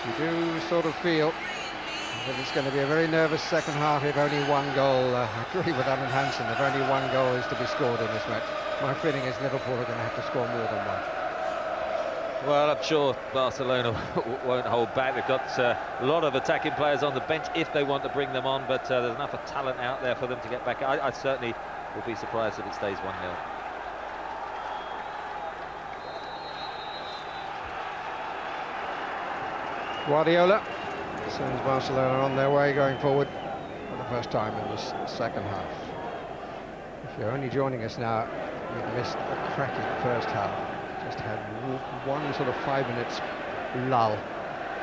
You do sort of feel that it's going to be a very nervous second half if only one goal. I agree with Alan Hansen, if only one goal is to be scored in this match. My feeling is Liverpool are going to have to score more than one. Well, I'm sure Barcelona won't hold back. They've got a lot of attacking players on the bench if they want to bring them on, but there's enough of talent out there for them to get back. I certainly will be surprised if it stays 1-0. Guardiola sends Barcelona on their way going forward for the first time in this second half. If you're only joining us now, you've missed a cracking first half. Just had one sort of 5 minutes lull.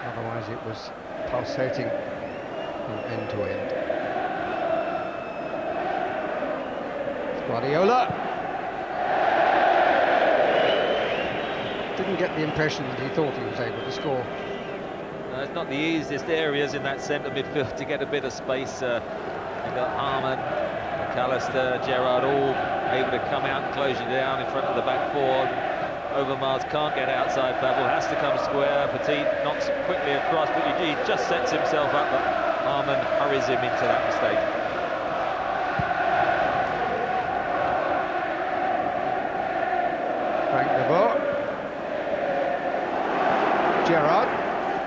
Otherwise it was pulsating from end to end. Guardiola didn't get the impression that he thought he was able to score. It's not the easiest areas in that centre midfield to get a bit of space. You've got Harman, McAllister, Gerard all able to come out and close you down in front of the back four. Overmars can't get outside, Pavel has to come square. Petit knocks it quickly across, but he just sets himself up, but Harman hurries him into that mistake. Frank de Boer. Gerard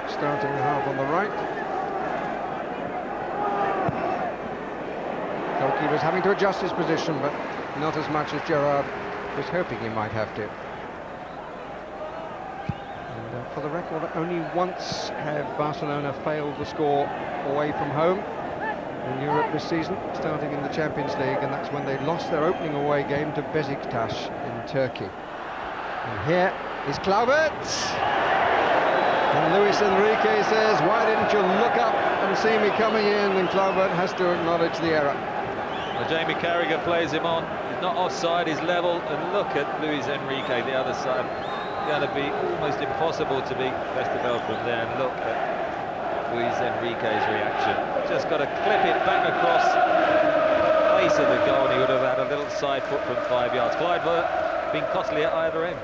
starting the half on the right. Goalkeeper's having to adjust his position, but not as much as Gerard was hoping he might have to. And for the record, only once have Barcelona failed to score away from home in Europe this season, starting in the Champions League, and that's when they lost their opening away game to Besiktas in Turkey. And here is Kluivert. And Luis Enrique says, why didn't you look up and see me coming in? And Kluivert has to acknowledge the error. Well, Jamie Carragher plays him on. He's not offside, he's level. And look at Luis Enrique, the other side. It's going to be almost impossible to beat Vesterveld from there. And look at Luis Enrique's reaction. Just got to clip it back across the face of the goal, and he would have had a little side foot from 5 yards. Kluivert being costly at either end.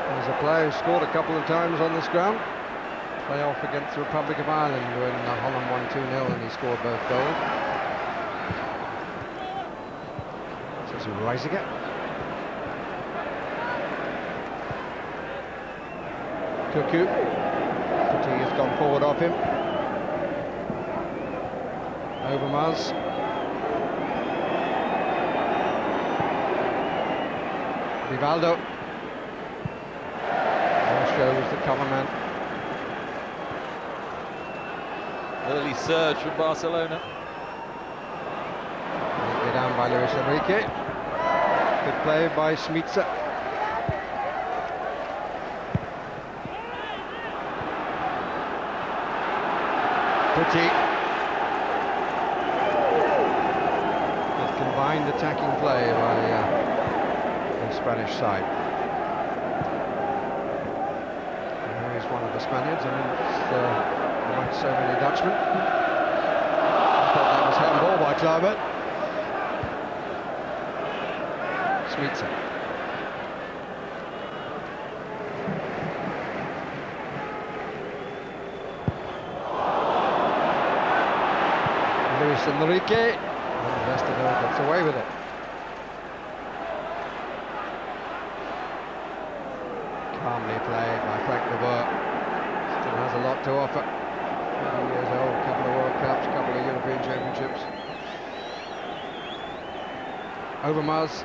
There's a player who scored a couple of times on this ground. Play-off against the Republic of Ireland when Holland won 2-0 and he scored both goals. So it's Reisiger. Cuckoo. Petit has gone forward off him. Overmars. Rivaldo. Shows the cover man. Early surge from Barcelona. Get down by Luis Enrique. Good play by Smica. Petit. A combined attacking play by the Spanish side. One of the Spaniards, I mean, like so many Dutchmen. I thought that was handball by Kluivert. Smica. Luis Enrique, and Vesterveld gets away with it. Calmly played by Frank de Boer. Still has a lot to offer. 20 years old, couple of World Cups, couple of European Championships. Overmars.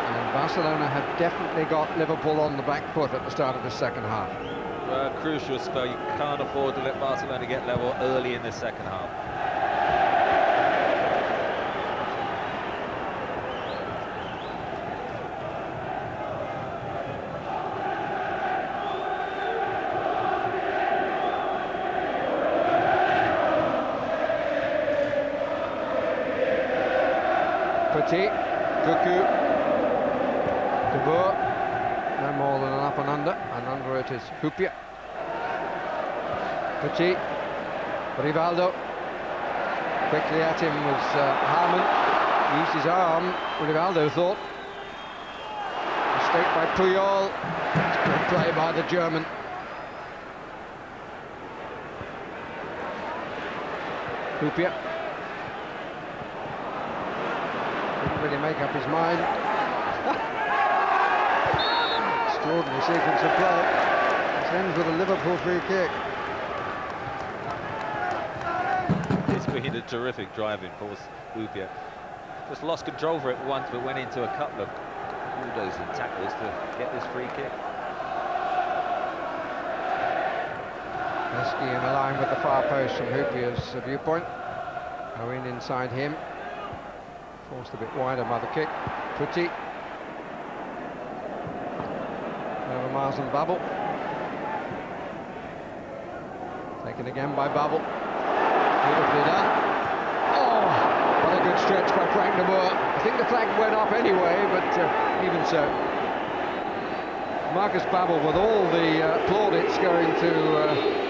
And Barcelona have definitely got Liverpool on the back foot at the start of the second half. Well, crucial spell. You can't afford to let Barcelona get level early in the second half. Petit, Cuckoo, de Boer, no more than an up and under it is Houllier. Petit, Rivaldo, quickly at him was Harman, Used his arm, Rivaldo thought. Mistake by Puyol. Good play by the German. Houllier. Didn't really make up his mind. Extraordinary sequence of play. This ends with a Liverpool free kick. It's been a terrific driving force, Houllier. Just lost control for it once, but went into a couple of bulldozer tackles to get this free kick. Heskey in a line with the far post from Houllier's viewpoint. Owen inside him. Forced a bit wider by the kick. Putty. Over Mars and Babel. Taken again by Babel. Beautifully done. Oh, what a good stretch by Frank de Boer. I think the flag went up anyway, but even so. Marcus Babel with all the plaudits going to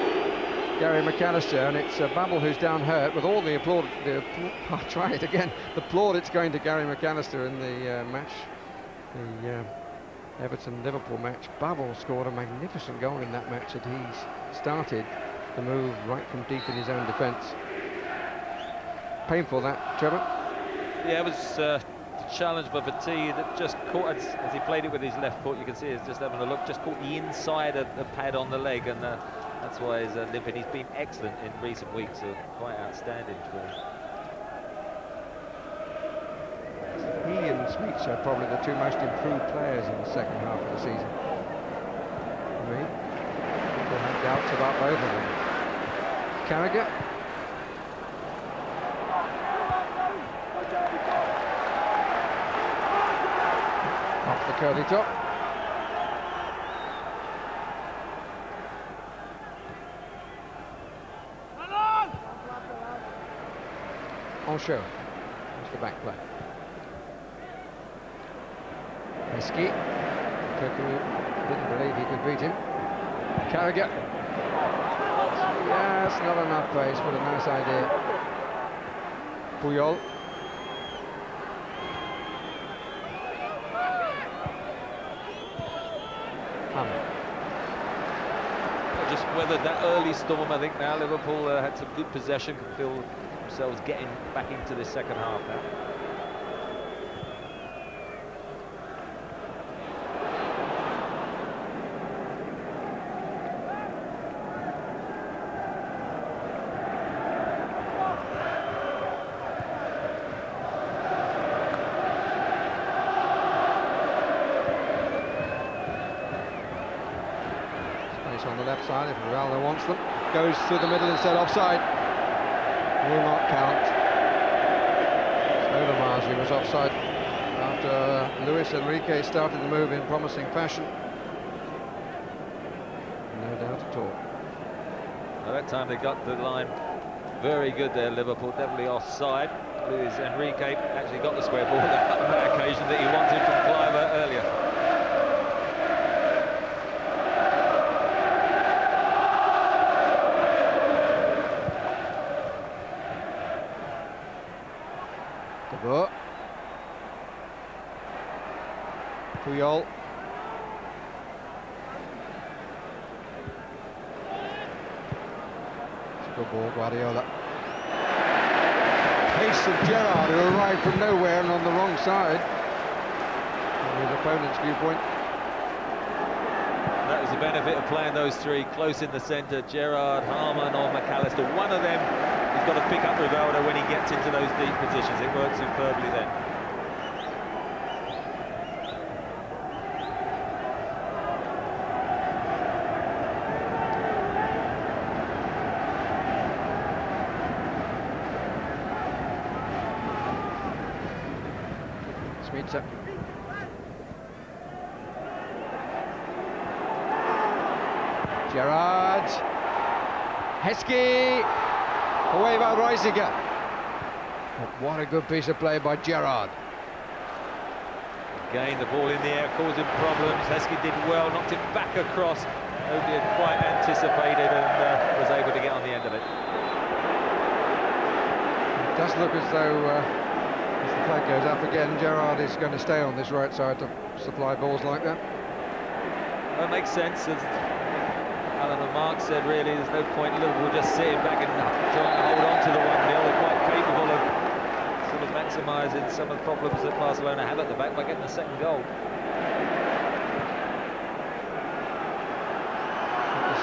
Gary McAllister, and it's Babel who's down hurt with all the I'll try it again. The plaudits going to Gary McAllister in the match, the Everton-Liverpool match. Babel scored a magnificent goal in that match, and he's started the move right from deep in his own defence. Painful that, Trevor. Yeah, it was challenged by Petit that just caught, as he played it with his left foot, you can see he's just having a look, just caught the inside of the pad on the leg, and that's why he's limping. He's been excellent in recent weeks, so quite outstanding for him. He and Smeets are probably the two most improved players in the second half of the season. For me, people have doubts about both of them. Carragher. Off the curly top. On show. That's the back play. Heskey. Didn't believe he could beat him. Carragher. Yes, not enough pace, but a nice idea. Puyol. Just weathered that early storm, I think. Now Liverpool had some good possession, can feel themselves getting back into this second half now. On the left side, if Rivaldo wants them, goes through the middle instead, offside. Will not count. Overmars was offside after Luis Enrique started the move in promising fashion. No doubt at all. Well, that time they got the line very good there, Liverpool, definitely offside. Luis Enrique actually got the square ball on that occasion that he wanted from Cliver earlier. Puyol. It's a good ball, Guardiola. Pace of Gerard, who arrived from nowhere and on the wrong side from his opponent's viewpoint. That was the benefit of playing those three close in the centre, Gerard, Harman or McAllister. One of them has got to pick up Rivaldo when he gets into those deep positions. It works superbly then. Smeets. Gerard. Heskey. Away by Reisiger. What a good piece of play by Gerard. Again, the ball in the air causing problems. Heskey did well, knocked it back across. Nobody had quite anticipated and was able to get on the end of it. It does look as though, as the play flag goes up again. Gerard is going to stay on this right side to supply balls like that. That makes sense. As Alan and Mark said, really, there's no point in Liverpool just sitting back and trying to hold on to the 1-0. They're quite capable of sort of maximising some of the problems that Barcelona have at the back by getting the second goal.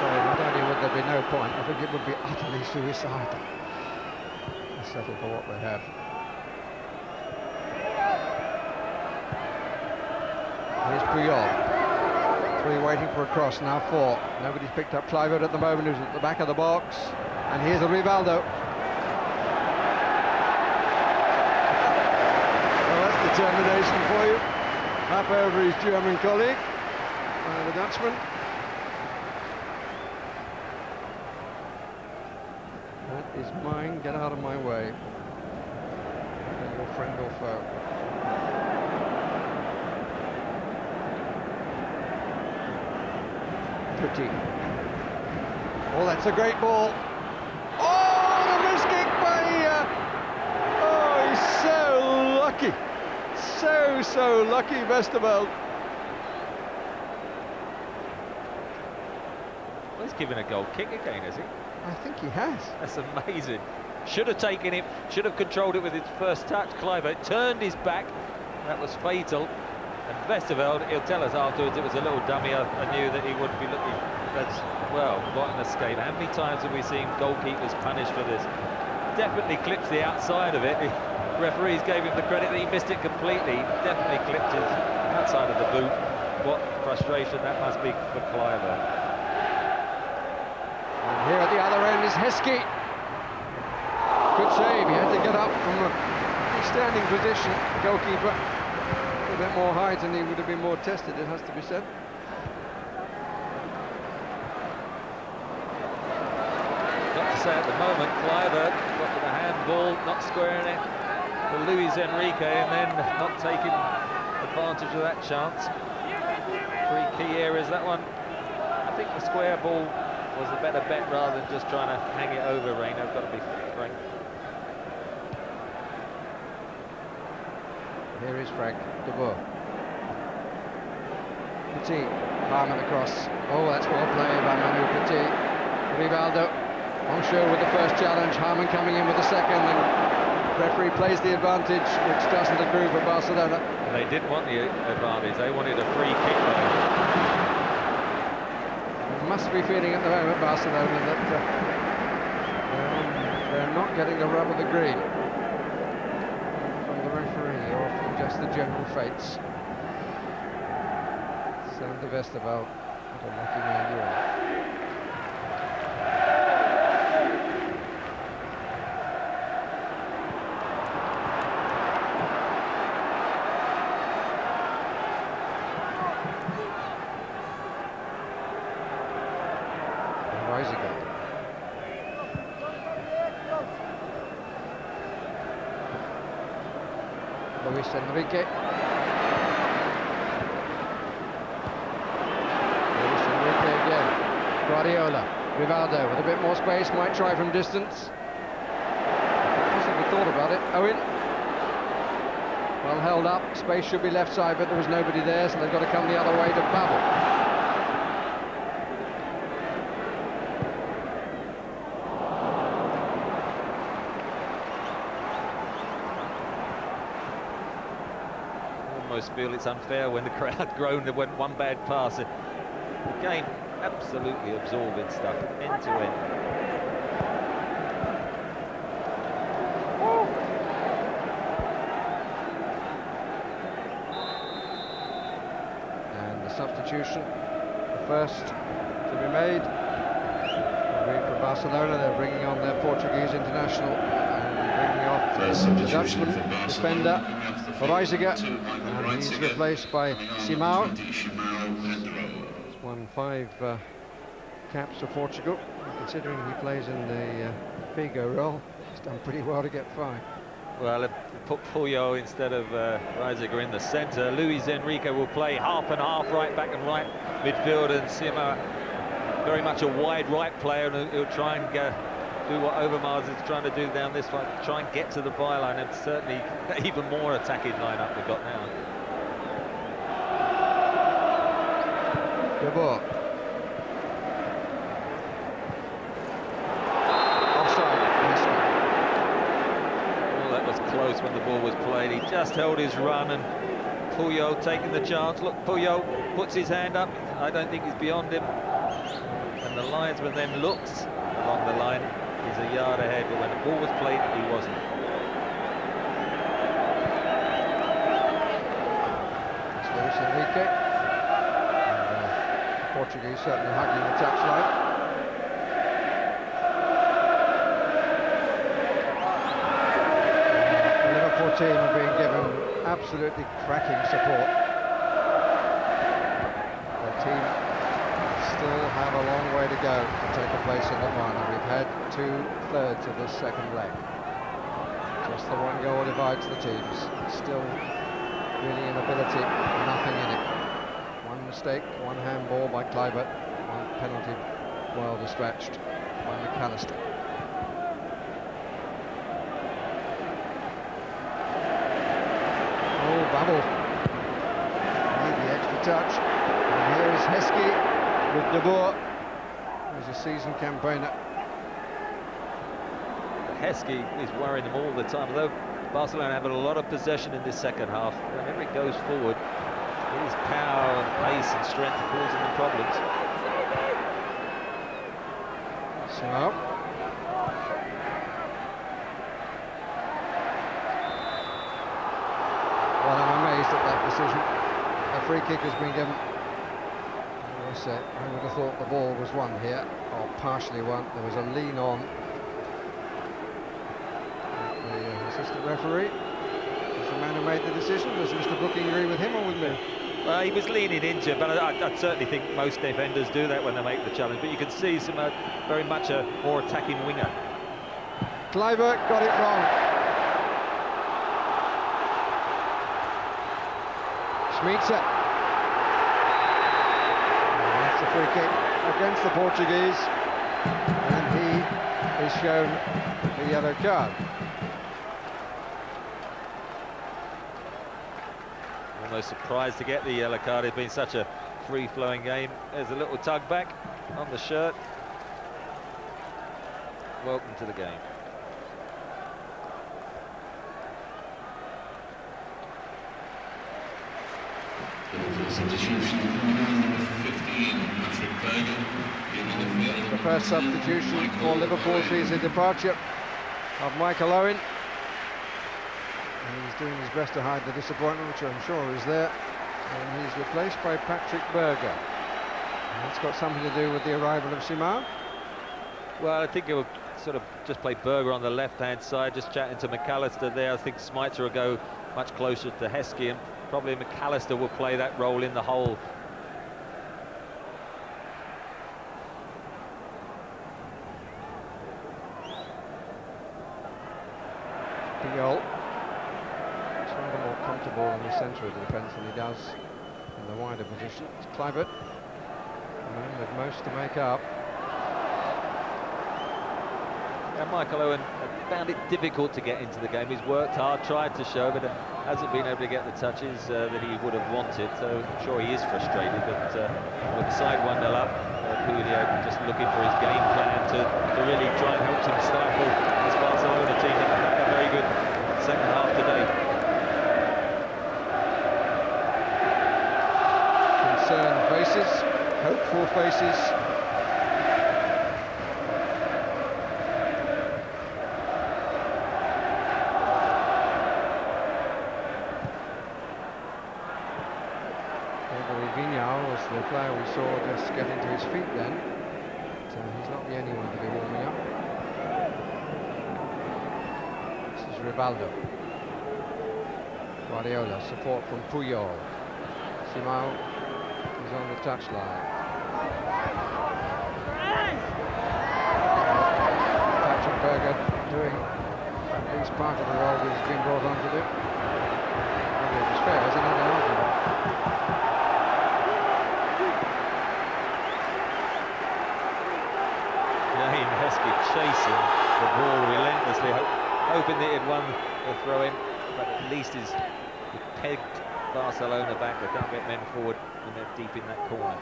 Not only would there be no point, I think it would be utterly suicidal to settle for what they have. Here's Puyol. 3 waiting for a cross, now 4. Nobody's picked up Kluivert at the moment, who's at the back of the box. And here's a Rivaldo. Well, that's determination for you. Up over his German colleague, the Dutchman. That is mine, get out of my way. Your friend or foe. Petit. Oh, that's a great ball. Oh, the miss kick by oh, he's so lucky. So lucky, Westerveld. Well, he's given a goal kick again, has he? I think he has. That's amazing. Should have taken it, should have controlled it with his first touch. Kluivert turned his back. That was fatal. And Westerveld, he'll tell us afterwards, it was a little dummy. I knew that he wouldn't be looking. That's, well, what an escape. How many times have we seen goalkeepers punished for this? Definitely clips the outside of it. The referees gave him the credit that he missed it completely. Definitely clipped his outside of the boot. What frustration that must be for Kluivert. And here at the other end is Heskey. Good save, he had to get up from a standing position. The goalkeeper, a bit more height and he would have been more tested, it has to be said. Got to say at the moment, Kluivert got to the handball, not squaring it for Luis Enrique, and then not taking advantage of that chance. 3 key areas, that one. I think the square ball was a better bet rather than just trying to hang it over. Reina's got to be frank. Here is Frank de Boer. Petit, Harman across. Oh, that's well played by Manu Petit. Rivaldo, Monchaux with the first challenge, Harman coming in with the second, and referee plays the advantage, which doesn't accrue for Barcelona. They didn't want the advantage, they wanted a free kick. Must be feeling at the moment, Barcelona, that they're not getting the rub of the green from the referee or from just the general fates. Sander Westerveld, what a lucky man you are. Luis Enrique. Luis Enrique again. Guardiola. Rivaldo with a bit more space, might try from distance. Possibly thought about it. Owen. Well held up. Space should be left side, but there was nobody there, so they've got to come the other way to Babel. Feel it's unfair when the crowd groaned and went one bad pass. The game absolutely absorbing stuff, end to end. And the substitution, the first to be made, for Barcelona. They're bringing on their Portuguese international and bringing off the Dutchman defender Reisiger, and he's replaced by Simão. He's won 5 caps for Portugal. Considering he plays in the Figo role, he's done pretty well to get 5. Well, they put Puyol instead of Reisiger in the centre. Luis Enrique will play half and half, right back and right midfield, and Simão very much a wide right player, and he'll try and do what Overmars is trying to do down this one, try and get to the byline, and certainly even more attacking lineup we've got now. De Boer. Offside. Well, that was close when the ball was played. He just held his run, and Houllier taking the chance. Look, Houllier puts his hand up. I don't think he's beyond him. And the linesman then looks along the line. He's a yard ahead, but when the ball was played, he wasn't. It's Luis Enrique. Portuguese certainly hugging the touchline. The Liverpool team are being given absolutely cracking support. The team still have a long way to go to take a place in the final. We've had 2/3 of this second leg. Just the one goal divides the teams. Still really inability, nothing in it. One mistake, one handball by Kluivert, one penalty well dispatched by McAllister. Oh, Bubble. Need the extra touch. And here is Heskey with De Boer, who's a seasoned campaigner. Heskey is worrying them all the time, although Barcelona have a lot of possession in this second half. Whenever it goes forward, his power and pace and strength are causing them problems. So, well, I'm amazed at that decision. A free kick has been given. I would have thought the ball was won here, or partially won. There was a lean on the assistant referee. Was the man who made the decision? Does Mr. Booking agree with him or with me? Well, he was leaning into it, but I certainly think most defenders do that when they make the challenge. But you can see some very much a more attacking winger. Kluivert got it wrong. Schmitzer. That's a free kick against the Portuguese, and he is shown the yellow card. Almost surprised to get the yellow card. It's been such a free-flowing game. There's a little tug back on the shirt. Welcome to the game. The first substitution for Liverpool sees the departure of Michael Owen. And he's doing his best to hide the disappointment, which I'm sure is there. And he's replaced by Patrick Berger. And that's got something to do with the arrival of Simao. Well, I think it will sort of just play Berger on the left-hand side, just chatting to McAllister there. I think Schmitzer will go much closer to Heskey, and probably McAllister will play that role in the hole. Puyol. He's rather more comfortable in the centre of the defence than he does in the wider position. It's Kluivert, the man with most to make up. And Michael Owen found it difficult to get into the game. He's worked hard, tried to show, but hasn't been able to get the touches that he would have wanted. So I'm sure he is frustrated. But with the side 1-0 up, Houllier just looking for his game plan to really try and help him stifle this Barcelona team that had a very good second half today. Concerned faces, hopeful faces. The player we saw just getting to his feet then, so he's not the only one to be warming up. This is Rivaldo. Guardiola, support from Puyol. Simao is on the touchline. Patrick Berger doing at least part of the role he's been brought on to do. Maybe it was fair, isn't it? Heskey chasing. He pegged Barcelona back. They can't get men forward when they're deep in that corner.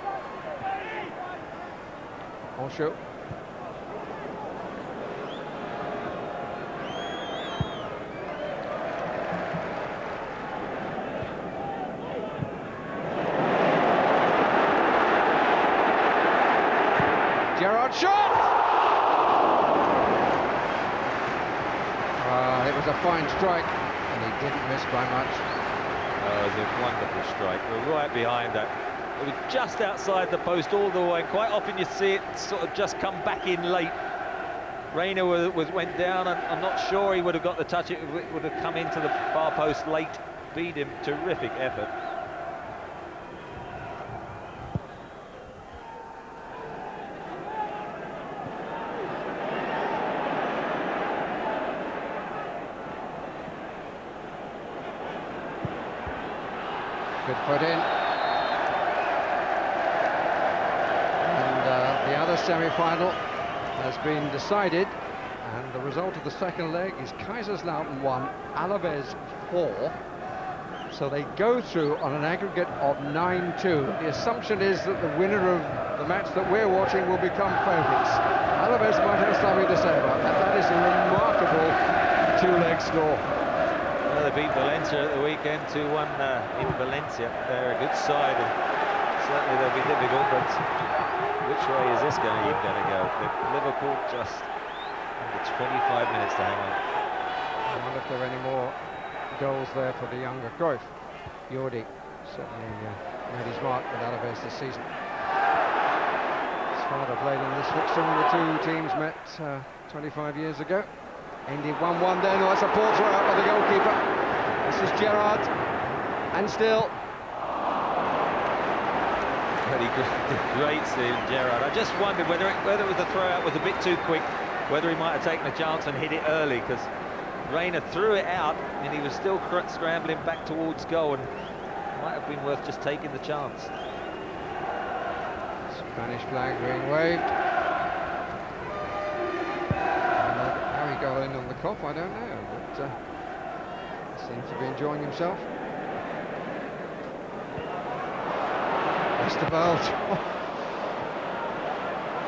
Osho. Gerard shot! It was a fine strike, and he didn't miss by much. Oh, it was a wonderful strike. We're right behind that. It was just outside the post all the way. Quite often you see it sort of just come back in late. Reina went down, and I'm not sure he would have got the touch. It would have come into the far post late. Beat him. Terrific effort. Good put in. And the other semi-final has been decided, and the result of the second leg is Kaiserslautern 1, Alaves 4. So they go through on an aggregate of 9-2. The assumption is that the winner of the match that we're watching will become favourites. Alaves might have something to say about that. That is a remarkable two-leg score. Well, they beat Valencia at the weekend 2-1 in Valencia. They're a good side, and certainly they'll be difficult, but which way is this game going to go? Liverpool just under 25 minutes to hang on. I wonder if there are any more goals there for the younger Cruyff. Jordi certainly made his mark with Alaves this season. His father played in this fixture when the two teams met 25 years ago. Ended 1-1 then. Oh, it's a poor throw out by the goalkeeper. This is Gerard, and still. Great seeing Gerard. I just wondered whether it was the throw out was a bit too quick, whether he might have taken a chance and hit it early, because Reina threw it out and he was still scrambling back towards goal, and it might have been worth just taking the chance. Spanish flag being waved. How he got in on the cop, I don't know, but he seems to be enjoying himself. Westerveld.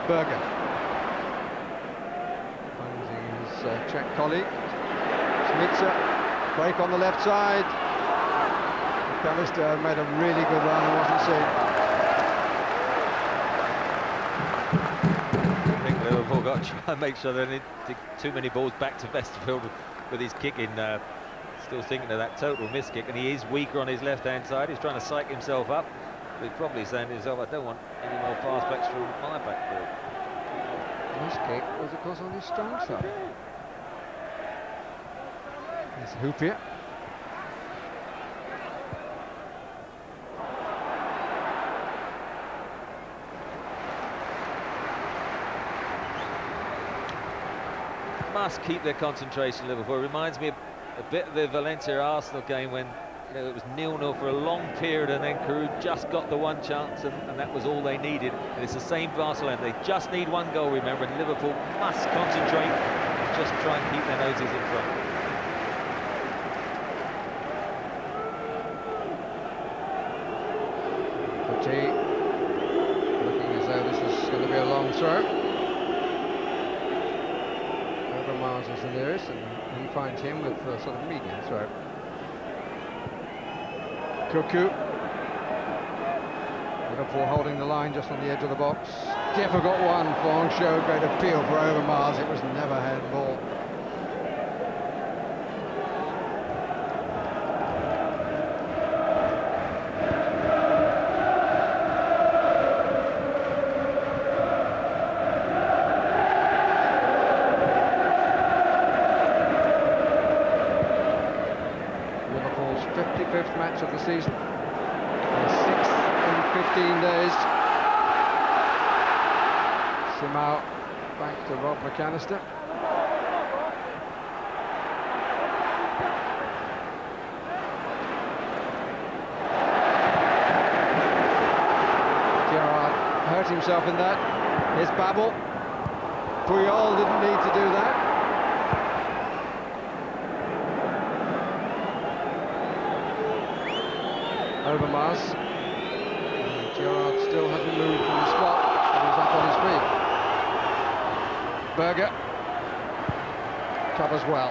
Berger. Finding his Czech colleague. Schmitzer. Break on the left side. McAllister made a really good run and wasn't seen. I think Liverpool got to try and make sure they didn't take too many balls back to Westerveld with his kicking. Still thinking of that total miss kick, and he is weaker on his left-hand side. He's trying to psych himself up. He's probably saying to himself, I don't want any more pass backs from my backboard. This kick was, of course, on his strong side. There's Houllier. Must keep their concentration, Liverpool. It reminds me a bit of the Valencia-Arsenal game when it was 0-0 for a long period, and then Carew just got the one chance, and that was all they needed. And it's the same Barcelona. They just need one goal, remember, and Liverpool must concentrate and just try and keep their noses in front. Petit looking as though this is going to be a long throw. Overmars is the nearest, and he finds him with a sort of medium throw. Cuckoo. Liverpool holding the line just on the edge of the box. Difficult one for Ancho. Great appeal for Overmars. It was never handball. Liverpool's 55th match of the season. The 6th in 15 days. Simao back to Rob McAllister. Gerard hurt himself in that. Here's Babel. Puyol didn't need to do that. Overmars. Gerard still hasn't moved from the spot, but he's up on his feet. Berger covers well.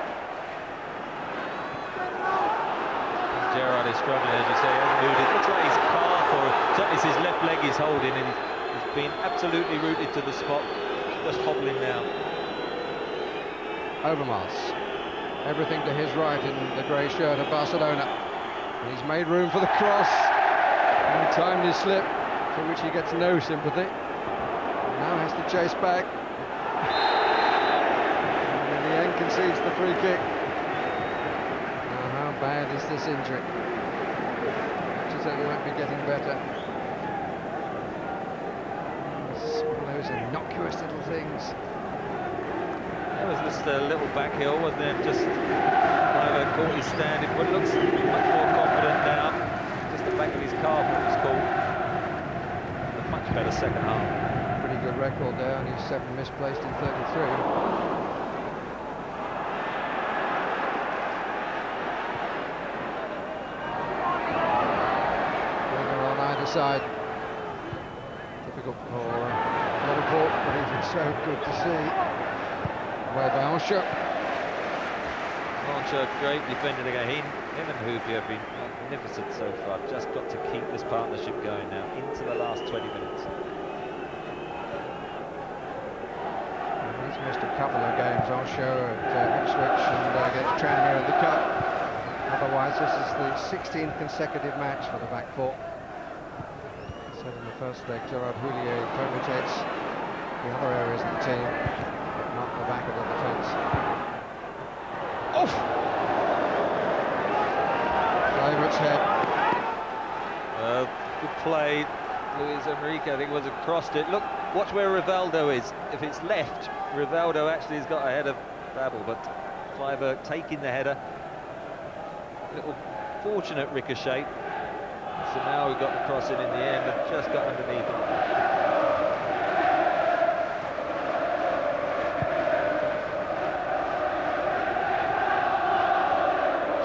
Gerard is struggling, as you say, hasn't moved. It looks like his calf, or certainly it's his left leg he's holding, and he's been absolutely rooted to the spot, just hobbling now. Overmars, everything to his right in the grey shirt of Barcelona. And he's made room for the cross. And timed his slip, for which he gets no sympathy. Now has to chase back. And in the end concedes the free kick. Now how bad is this injury? Much as it might be getting better. It's one of those innocuous little things. There was just a little back heel, wasn't there? Just Meier caught his stand, but looks much more confident now. Just the back of his calf was called. A much better second half. Pretty good record there, only 7 misplaced in 33. On either side. Difficult for Liverpool, but it's so good to see. Away by Houllier. Houllier, great defending again. Him and Houllier have been magnificent so far. Just got to keep this partnership going now into the last 20 minutes. He's missed a couple of games, Houllier at Ipswich and against Tranmere in the Cup. Otherwise, this is the 16th consecutive match for the back four. So in the first leg, Gerard Houllier permutates the other areas of the team, but not the back of the defence. Off! Favourite's head. Good play. Luis Enrique, I think, was across it. Look, watch where Rivaldo is. If it's left, Rivaldo actually has got ahead of Babel, but Kleiber taking the header. Little fortunate ricochet. So now we've got the cross in the end and just got underneath it.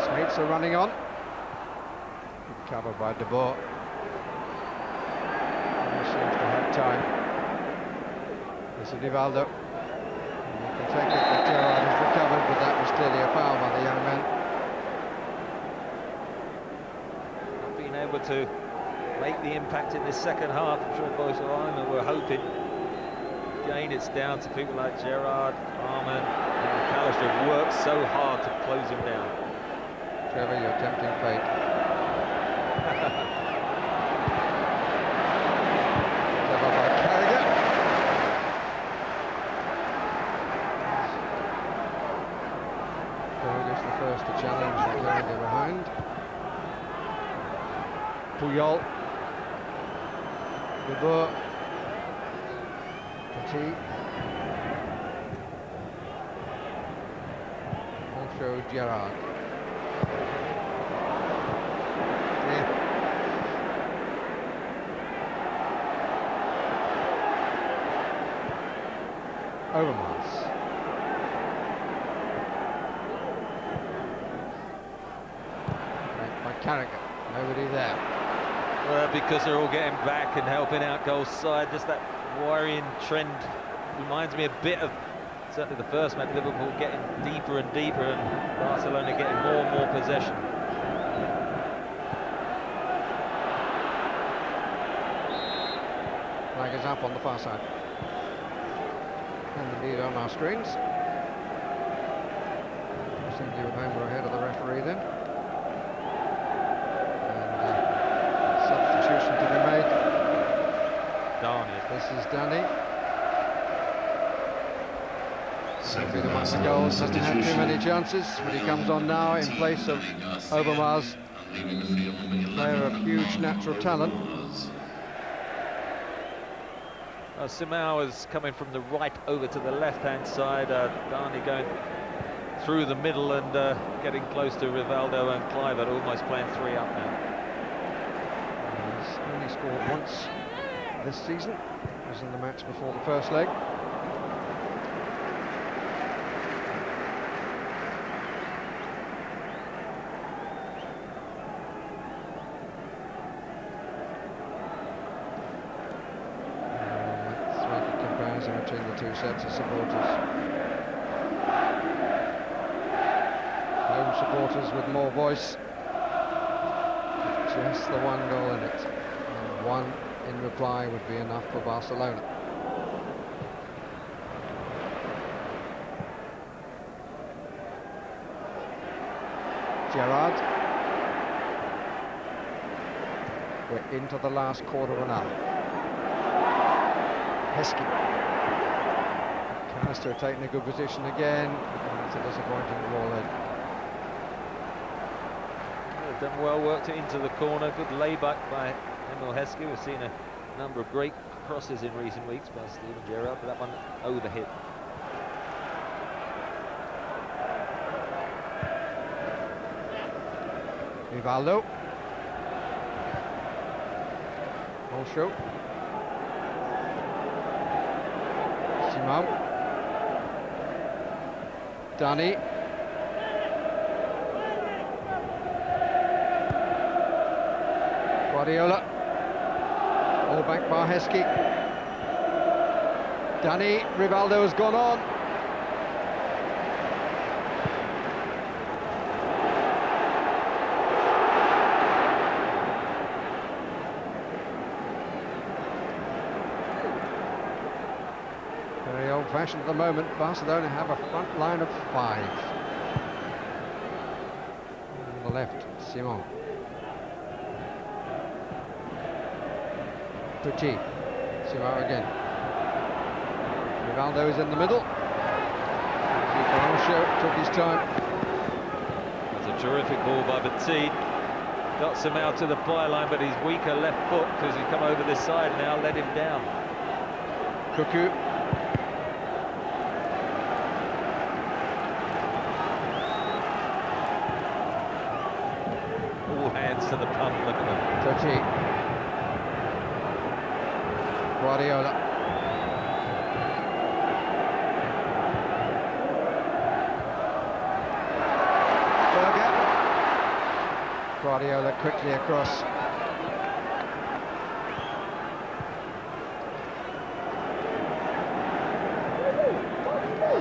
Smiths are running on. Good cover by De Boer. Seems to have time. This is Rivaldo. You can take it that Gerard has recovered, but that was clearly a foul by the young man. Not being able to make the impact in this second half. I'm sure both linemen were hoping. Again, it's down to people like Gerard, Arman, and McAllister have worked so hard to close him down. Trevor, you're tempting fate. First to challenge the Carragher behind. Puyol. De Boer. Petit. Also Gerard. Yeah. Overmars. Carragher, nobody there. Well, because they're all getting back and helping out goal side, just that worrying trend reminds me a bit of certainly the first match, Liverpool getting deeper and deeper and Barcelona getting more and more possession. Flag is up on the far side. And the lead on our screens. Seems you at home were ahead of the referee then. Substitution to be made. This is Danny. He'll be the one for goals, hasn't had too many chances, but he comes on now in place of Overmars, player of huge natural talent. Simao is coming from the right over to the left-hand side. Darnay going through the middle and getting close to Rivaldo and Kleiber, almost playing 3 up now. He's only scored once this season. It was in the match before the first leg. comparison between the two sets of supporters. Home supporters with more voice. Just the one goal in it. And one in reply would be enough for Barcelona. Gerard. We're into the last quarter of an hour. Heskey. Canister taking a good position again. It's a disappointing ball in. Done well, worked it into the corner. Good layback by Emil Heskey. We've seen a number of great crosses in recent weeks by Steven Gerrard, but that one overhit. Rivaldo. Olsho. Simon. Danny. Guardiola. All back by Heskey. Danny. Rivaldo has gone on. Very old-fashioned at the moment. Barcelona have a front line of 5. On the left, Simon. Petit. Serra again. Rivaldo is in the middle. Took his time. That's a terrific ball by Petit. Got some out to the byline, but his weaker left foot, because he's come over this side now, let him down. Cuckoo. All hands to the pump, look at them. Petit. Guardiola. Ferrer. Guardiola quickly across.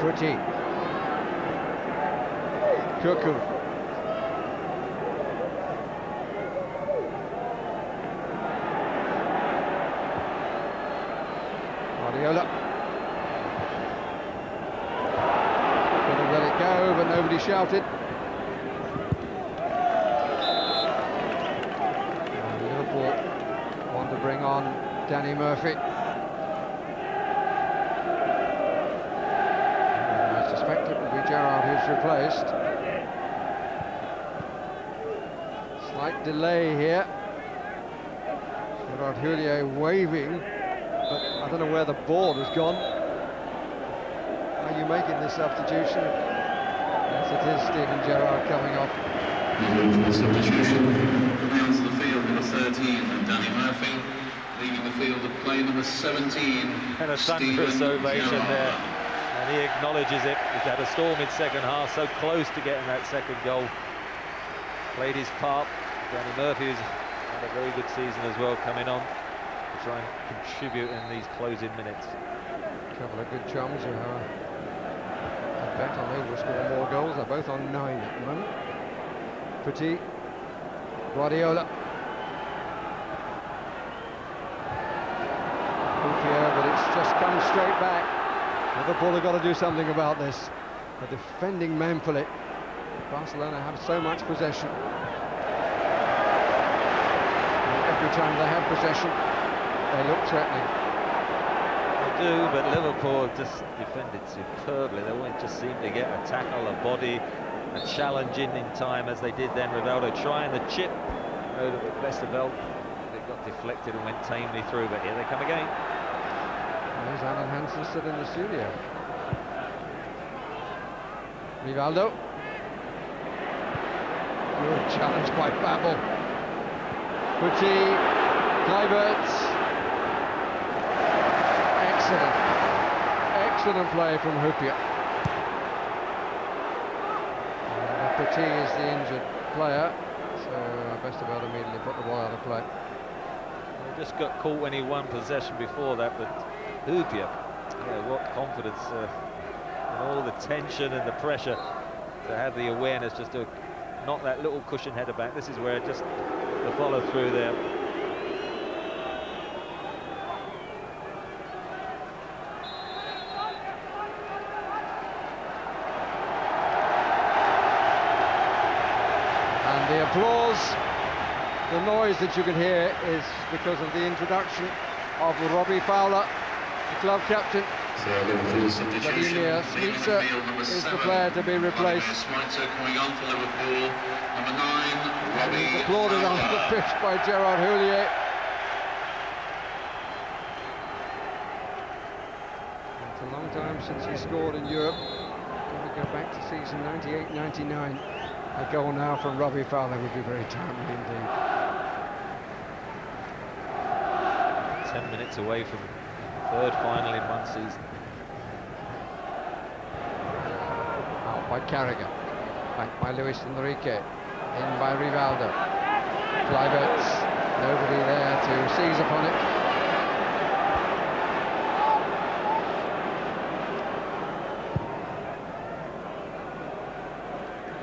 Petit. Cuckoo. Guardiola. Could have let it go, but nobody shouted. And Liverpool want to bring on Danny Murphy. And I suspect it will be Gerard who's replaced. Slight delay here. Gerard Houllier waving. But I don't know where the ball has gone. Are you making this substitution? Yes, it is Steven Gerrard coming off. The substitution rounds the field, number 13, Danny Murphy, leaving the field of play number 17. And a thunderous ovation there. And he acknowledges it. He's had a storming second half, so close to getting that second goal. Played his part. Danny Murphy's had a very good season as well coming on. Try and contribute in these closing minutes. A couple of good chums who have a bet on who will score more goals. They're both on 9 at the moment. Petit. Guardiola. Houllier, but it's just come straight back. Liverpool have got to do something about this. The defending manfully. Barcelona have so much possession. And every time they have possession, they look threatening. They do, but Liverpool just defended superbly. They won't just seem to get a tackle, a body, a challenge in time as they did then. Rivaldo trying the chip over the Westerveld. It got deflected and went tamely through, but here they come again. There's Alan Hansen stood in the studio. Rivaldo. Good challenge by Babel. Petit. Kluivert. Excellent play from Houllier. Petit is the injured player, so Westerveld immediately put the ball out of play. He just got caught when he won possession before that, but Houllier Yeah, what confidence and all the tension and the pressure to have the awareness just to knock that little cushion header back. This is where just the follow through there. And the applause, the noise that you can hear is because of the introduction of Robbie Fowler, the club captain. Vladimir Smica is the player to be replaced. Coming on for Liverpool. Number 9, Robbie He's applauded on the pitch by Gerard Houllier. It's a long time since he scored in Europe. Got to go back to season 98-99. A goal now from Robbie Fowler would be very timely indeed. 10 minutes away from third final in one season. Out by Carragher, back by Luis Enrique, in by Rivaldo. Kluivert's, nobody there to seize upon it.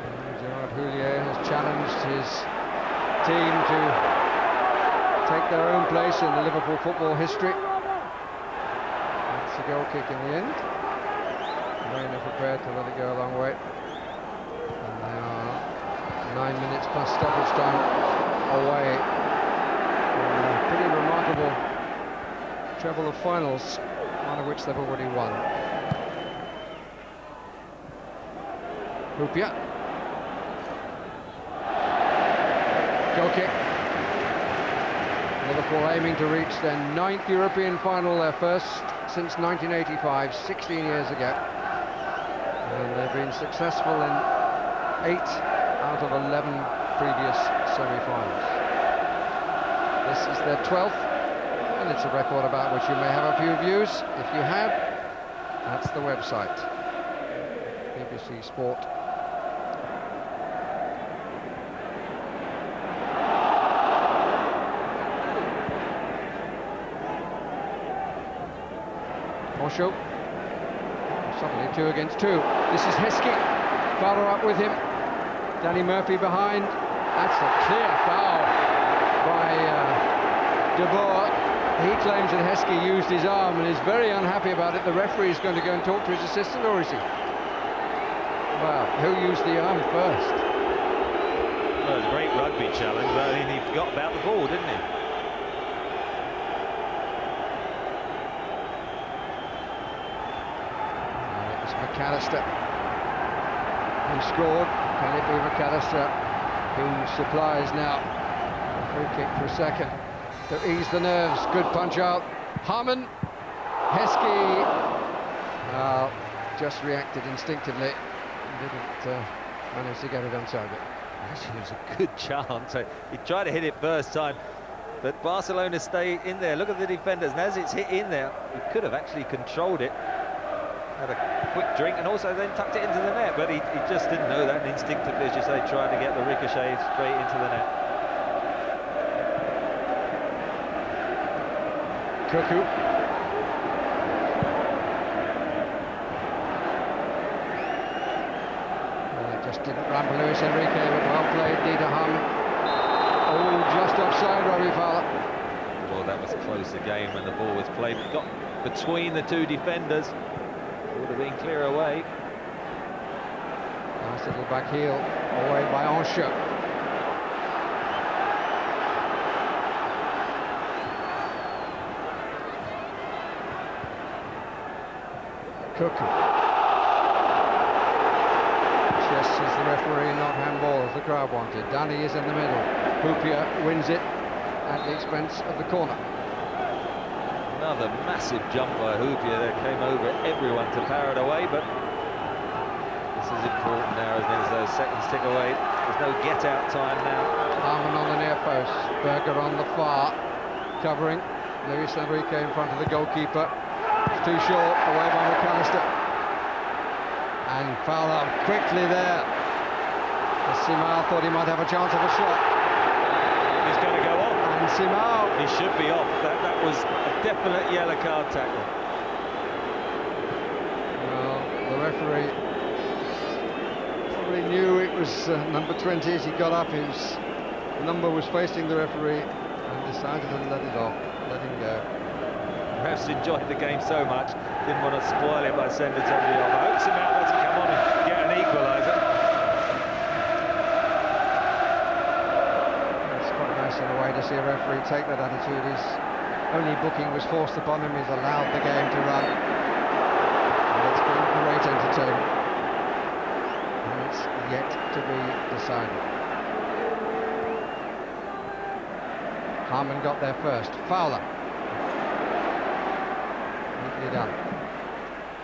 And Gerard Houllier has challenged his team to take their own place in the Liverpool football history. That's a goal kick in the end. Meier prepared to let it go a long way. And they are 9 minutes plus stoppage time away. A pretty remarkable treble of finals, one of which they've already won. Houllier. Goal kick. Liverpool aiming to reach their 9th European final, their first since 1985, 16 years ago. And they've been successful in 8 out of 11 previous semi-finals. This is their 12th, and it's a record about which you may have a few views. If you have, that's the website, BBC Sport. Osho, suddenly 2 against 2. This is Heskey, Fowler up with him. Danny Murphy behind. That's a clear foul by De Boer. He claims that Heskey used his arm and is very unhappy about it. The referee is going to go and talk to his assistant, or is he? Well, who used the arm first? Well, it was a great rugby challenge, but I mean, he forgot about the ball, didn't he? McAllister, who scored. Can it be McAllister who supplies now a free kick for a second to ease the nerves? Good punch out. Harmon, Heskey just reacted instinctively, didn't manage to get it on target. Actually, it was a good chance. He tried to hit it first time, but Barcelona stay in there. Look at the defenders, and as it's hit in there, he could have actually controlled it. Had a quick drink and also then tucked it into the net, but he just didn't know that, and instinctively, as you say, tried to get the ricochet straight into the net. Cuckoo. Well, it just didn't run for Luis Enrique, but well played, Dieter Hamann. Oh, just offside, Robbie Fowler. Well, that was close again when the ball was played. It got between the two defenders. Would have been clear away. Nice little back heel away by Anche. Cuckoo. Chess is the referee, not handball as the crowd wanted. Danny is in the middle. Houllier wins it at the expense of the corner. Another massive jump by Houllier that came over everyone to power it away, but this is important now as those seconds tick away. There's no get-out time now. Harmon on the near post, Berger on the far, covering. Luis Enrique in front of the goalkeeper. It's too short, away by McAllister. And Fowler quickly there. Simao thought he might have a chance of a shot. He's going to go off. And Simao. He should be off. That was a definite yellow card tackle. referee probably knew it was number 20 as he got up. His number was facing the referee and decided to let it off, let him go. Perhaps enjoyed the game so much, didn't want to spoil it by sending somebody off. I hope Serra doesn't come on and get an equaliser. It's quite nice in a way to see a referee take that attitude. His only booking was forced upon him. He's allowed the game to run. And it's been great entertainment. And it's yet to be decided. Harman got there first. Fowler. Neatly done.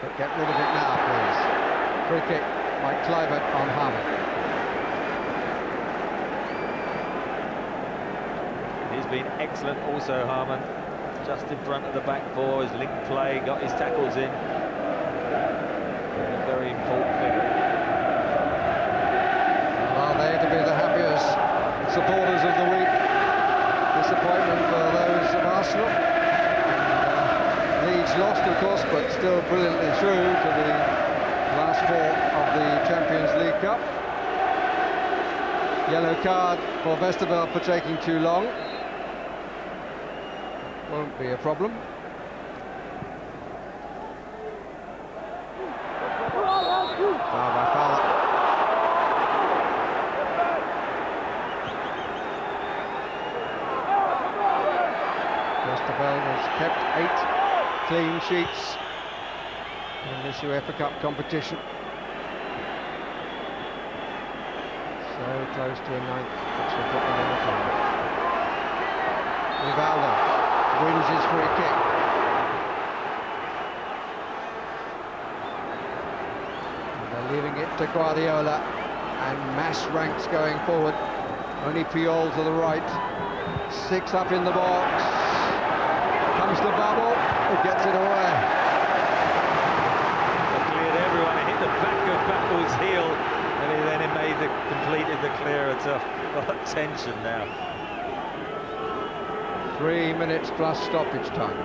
But get rid of it now, please. Free kick by Kluivert on Harman. He's been excellent also, Harman. Just in front of the back four, his link play, got his tackles in. A very important figure. Are they to be the happiest supporters of the week? Disappointment for those of Arsenal. Leeds lost, of course, but still brilliantly through to the last four of the Champions League Cup. Yellow card for Westerveld for taking too long. Won't be a problem. Foul by Fowler. Westerveld has kept 8 clean sheets in this UEFA CUP competition. So close to a 9th, which will put them in the final. Rivaldo wins his free kick. And they're leaving it to Guardiola, and mass ranks going forward. Only Puyol to the right. 6 up in the box. Comes the bubble, it gets it away. He cleared everyone, he hit the back of Battle's heel, and he then completed the clearance. A lot of tension now. 3 minutes plus stoppage time.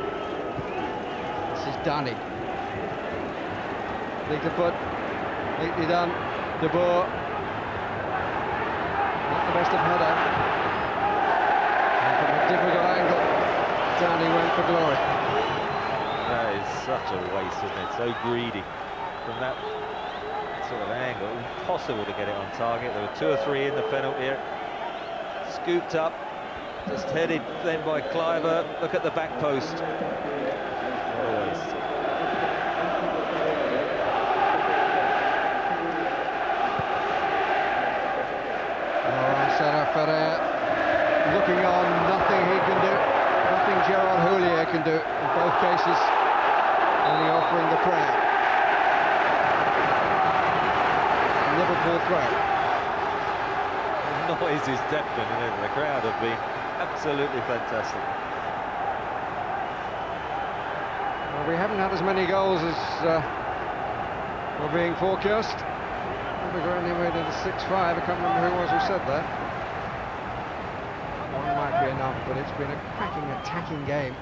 This is Dunny. Lead to foot, neatly done. De Boer. Not the best of header. And from a difficult angle, Dunny went for glory. That is such a waste, isn't it? So greedy from that sort of angle. Impossible to get it on target. There were 2 or 3 in the penalty area. Scooped up. Just headed then by Kluivert. Look at the back post. What a waste. Serra, Ferrer looking on, nothing he can do. Nothing Gerard Houllier can do. In both cases, only offering the prayer. Liverpool throw. The noise is deafening, and the crowd have been absolutely fantastic. Well, we haven't had as many goals as were being forecast. We got anyway to the 6-5. I can't remember who it was who said that. One might be enough, but it's been a cracking attacking game.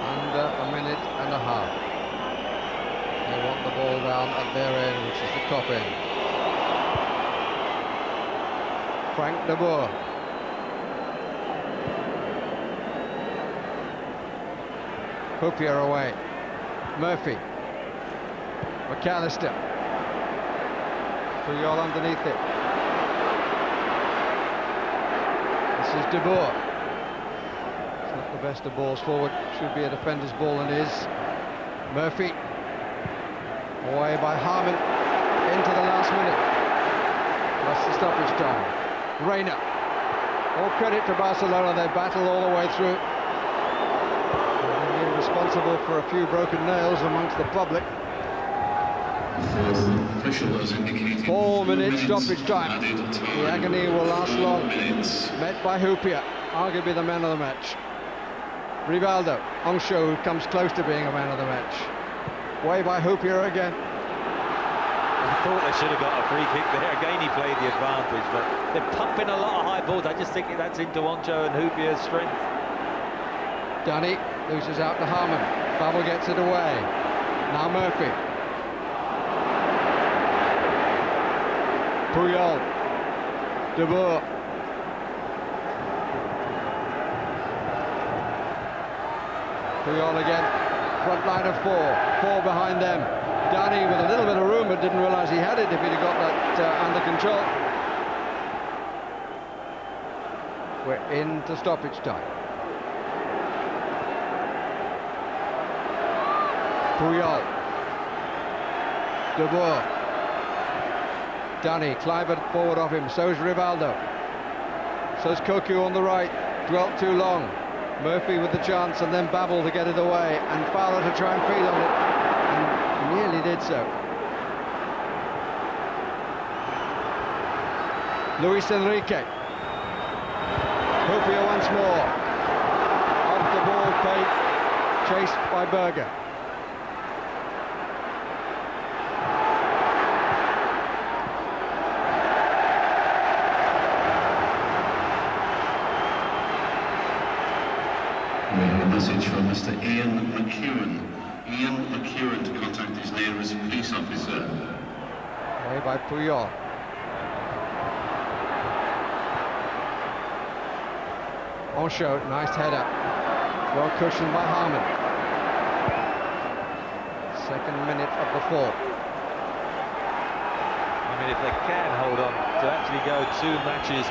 Under a minute and a half. They want the ball down at their end, which is the top end. Frank de Boer. Houllier away. Murphy. McAllister. Puyol underneath it. This is de Boer. It's not the best of balls forward. Should be a defender's ball and is. Murphy. Away by Harman. Into the last minute. That's the stoppage time. Reina. All credit to Barcelona. They battle all the way through. Responsible for a few broken nails amongst the public. Official has indicated 4 minutes stoppage time. The agony will last long. Met by Houllier, arguably the man of the match. Rivaldo, Oncho comes close to being a man of the match. Way by Houllier again. thought they should have got a free kick there. Again, he played the advantage, but they're pumping a lot of high balls. I just think that's into Oncho and Houllier's strength. Dunny loses out to Harmon. Babel gets it away. Now Murphy. Puyol. De Boer. Puyol again. Front line of four behind them. Dunny with a little bit of room, but didn't realise he had it if he'd have got that under control. We're into stoppage time. Puyol. De Boer. Dunny, Clivert forward of him, so's Rivaldo. So's Cocu on the right, dwelt too long. Murphy with the chance, and then Babel to get it away, and Ferrer to try and feed on it, and nearly did so. Luis Enrique. Houllier once more. Off the ball, played, chased by Berger. We have a message from Mr. Ian McEwen. Ian McEwen to contact his nearest police officer. Away by Puyol. Oncho, nice header. Well cushioned by Harmon. Second minute of the fourth. I mean, if they can hold on to actually go 2 matches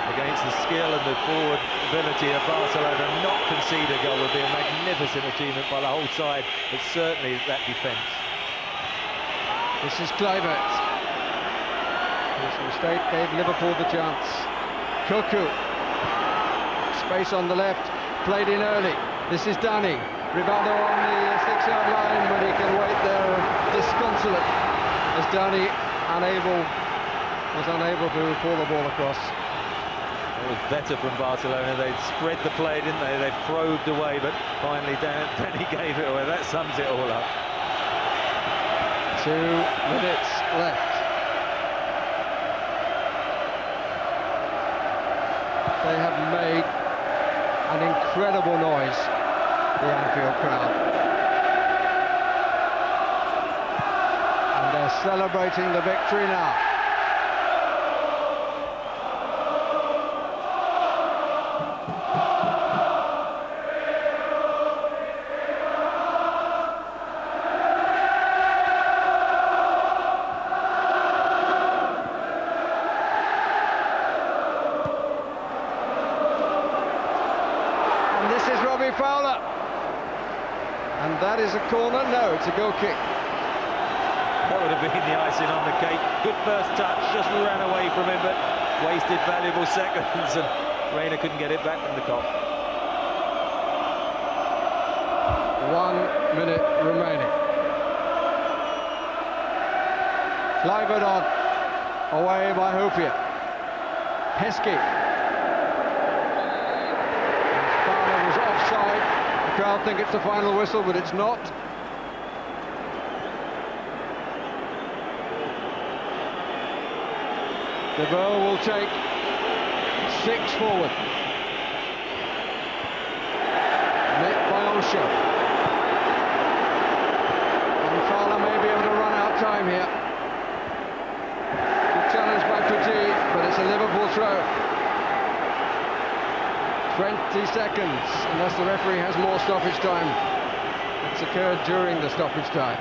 against the skill and the forward ability of Barcelona and not concede a goal would be a magnificent achievement by the whole side, but certainly that defence. This is Kluivert. His mistake gave Liverpool the chance. Cocu. Space on the left, played in early. This is Dunny. Rivaldo on the 6-yard line, but he can wait there disconsolate as Dunny was unable to pull the ball across. It was better from Barcelona. They'd spread the play, didn't they? They probed away, but finally Danny gave it away. That sums it all up. 2 minutes left. They have made an incredible noise, the Anfield crowd. And they're celebrating the victory now. Fowler, and that is a corner. No, it's a goal kick. That would have been the icing on the cake. Good first touch, just ran away from him, but wasted valuable seconds, and Reina couldn't get it back from the Kop. 1 minute remaining. Kluivert on, away by Houllier. Heskey. Offside. The crowd think it's the final whistle, but it's not. De Boer will take 6 forward. Met by Oncho. And Ferrer may be able to run out time here. Good challenge by Petit, but it's a Liverpool throw. 20 seconds, unless the referee has more stoppage time. It's occurred during the stoppage time,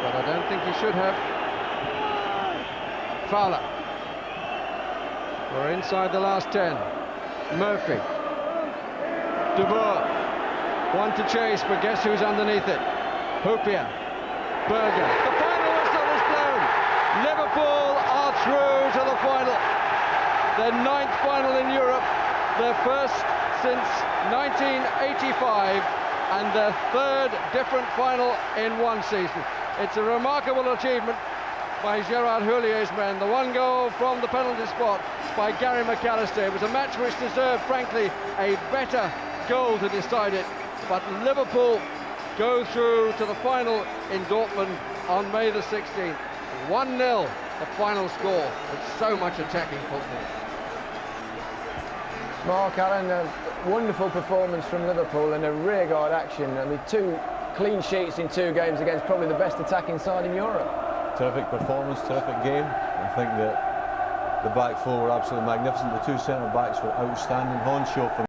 but I don't think he should have. Fowler. We're inside the last 10. Murphy. De Boer. One to chase, but guess who's underneath it? Houllier. Berger. The final whistle is blown. Liverpool are through to the final. Their 9th final in Europe. Their first since 1985 and their 3rd different final in one season. It's a remarkable achievement by Gerard Houllier's men. The 1 goal from the penalty spot by Gary McAllister. It was a match which deserved, frankly, a better goal to decide it. But Liverpool go through to the final in Dortmund on May the 16th. 1-0, the final score, with so much attacking football. Mark, Allen, a wonderful performance from Liverpool and a rearguard action. I mean, 2 clean sheets in 2 games against probably the best attacking side in Europe. Terrific performance, terrific game. I think that the back 4 were absolutely magnificent. The 2 centre backs were outstanding. Honshaw for